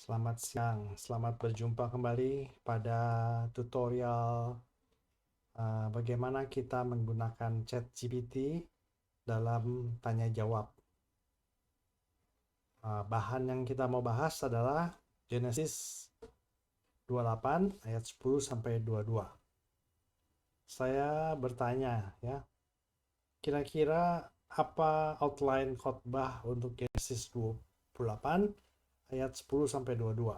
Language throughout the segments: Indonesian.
Selamat siang, selamat berjumpa kembali pada tutorial bagaimana kita menggunakan ChatGPT dalam tanya jawab. Bahan yang kita mau bahas adalah Genesis 28 ayat 10 sampai 22. Saya bertanya ya, kira-kira apa outline khotbah untuk Genesis 28 ayat 10 sampai 22?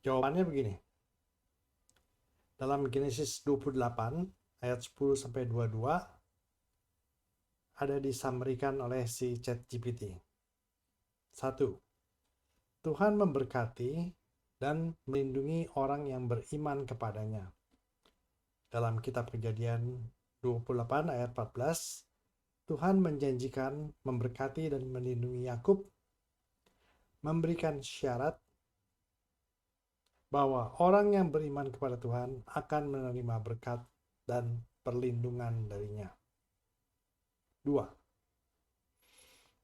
Jawabannya begini. Dalam Genesis 28 ayat 10 sampai 22 ada disampaikan oleh si ChatGPT. 1. Tuhan memberkati dan melindungi orang yang beriman kepadanya. Dalam kitab Kejadian 28 ayat 14, Tuhan menjanjikan memberkati dan melindungi Yakub, memberikan syarat bahwa orang yang beriman kepada Tuhan akan menerima berkat dan perlindungan darinya. 2.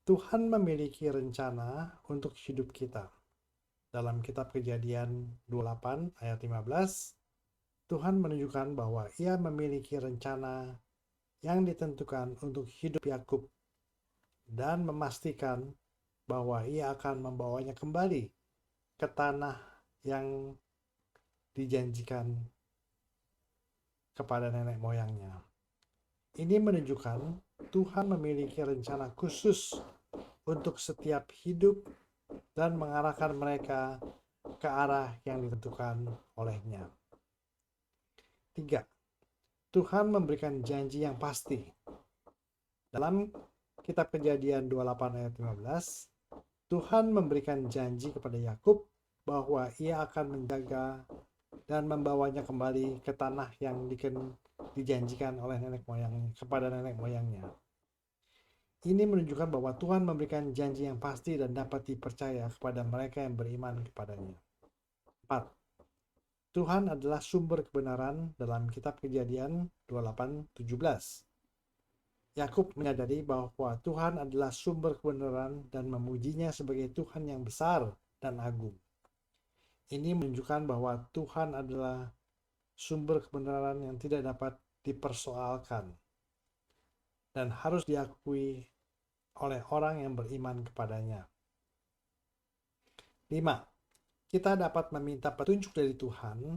Tuhan memiliki rencana untuk hidup kita. Dalam kitab Kejadian 28 ayat 15, Tuhan menunjukkan bahwa Ia memiliki rencana yang ditentukan untuk hidup Yakub dan memastikan bahwa Ia akan membawanya kembali ke tanah yang dijanjikan kepada nenek moyangnya. Ini menunjukkan Tuhan memiliki rencana khusus untuk setiap hidup dan mengarahkan mereka ke arah yang ditentukan olehnya. 3. Tuhan memberikan janji yang pasti. Dalam kitab Kejadian 28 ayat 15, Tuhan memberikan janji kepada Yakub bahwa Ia akan menjaga dan membawanya kembali ke tanah yang dijanjikan oleh kepada nenek moyangnya. Ini menunjukkan bahwa Tuhan memberikan janji yang pasti dan dapat dipercaya kepada mereka yang beriman kepadanya. 4. Tuhan adalah sumber kebenaran dalam kitab Kejadian 28:17. Yakub menyadari bahwa Tuhan adalah sumber kebenaran dan memujinya sebagai Tuhan yang besar dan agung. Ini menunjukkan bahwa Tuhan adalah sumber kebenaran yang tidak dapat dipersoalkan dan harus diakui oleh orang yang beriman kepadanya. 5. Kita dapat meminta petunjuk dari Tuhan.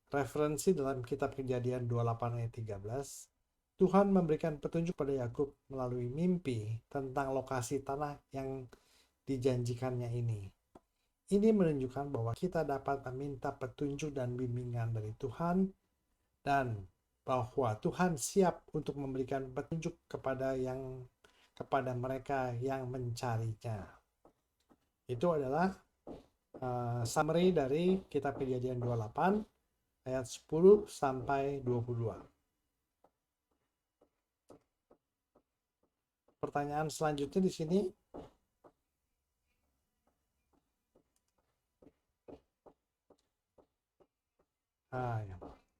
Referensi dalam kitab Kejadian 28 ayat 13, Tuhan memberikan petunjuk pada Yakub melalui mimpi tentang lokasi tanah yang dijanjikannya ini. Ini menunjukkan bahwa kita dapat meminta petunjuk dan bimbingan dari Tuhan dan bahwa Tuhan siap untuk memberikan petunjuk kepada mereka yang mencarinya. Itu adalah summary dari kitab Kejadian 28 ayat 10 sampai 22. Pertanyaan selanjutnya di sini.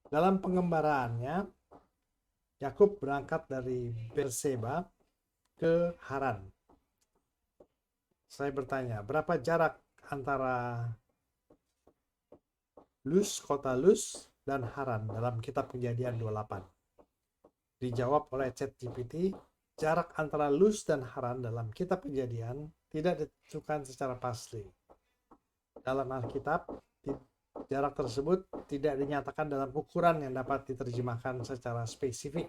Dalam pengembaraannya, Yakub berangkat dari Berseba ke Haran. Saya bertanya, berapa jarak antara kota Luz dan Haran dalam kitab Kejadian 28? Dijawab oleh ChatGPT, jarak antara Luz dan Haran dalam kitab Kejadian tidak ditentukan secara pasti. Dalam Alkitab, jarak tersebut tidak dinyatakan dalam ukuran yang dapat diterjemahkan secara spesifik,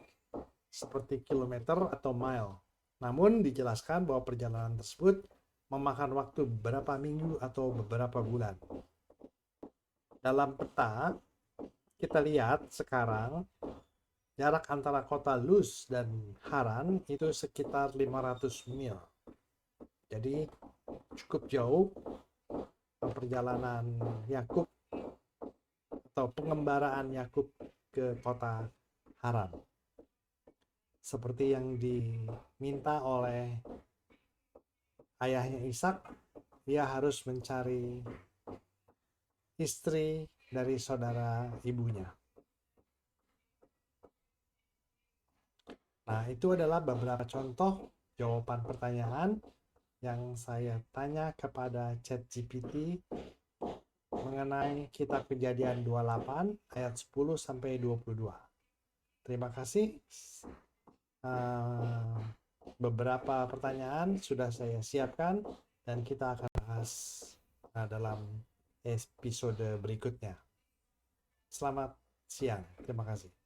seperti kilometer atau mile. Namun dijelaskan bahwa perjalanan tersebut memakan waktu beberapa minggu atau beberapa bulan. Dalam peta, kita lihat sekarang jarak antara kota Luz dan Haran itu sekitar 500 mil. Jadi cukup jauh perjalanan Yakub atau pengembaraan Yakub ke kota Haran. Seperti yang diminta oleh ayahnya Ishak, dia harus mencari istri dari saudara ibunya. Nah, itu adalah beberapa contoh jawaban pertanyaan yang saya tanya kepada ChatGPT mengenai kitab Kejadian 28 ayat 10 sampai 22. Terima kasih. Beberapa pertanyaan sudah saya siapkan dan kita akan bahas dalam episode berikutnya. Selamat siang. Terima kasih.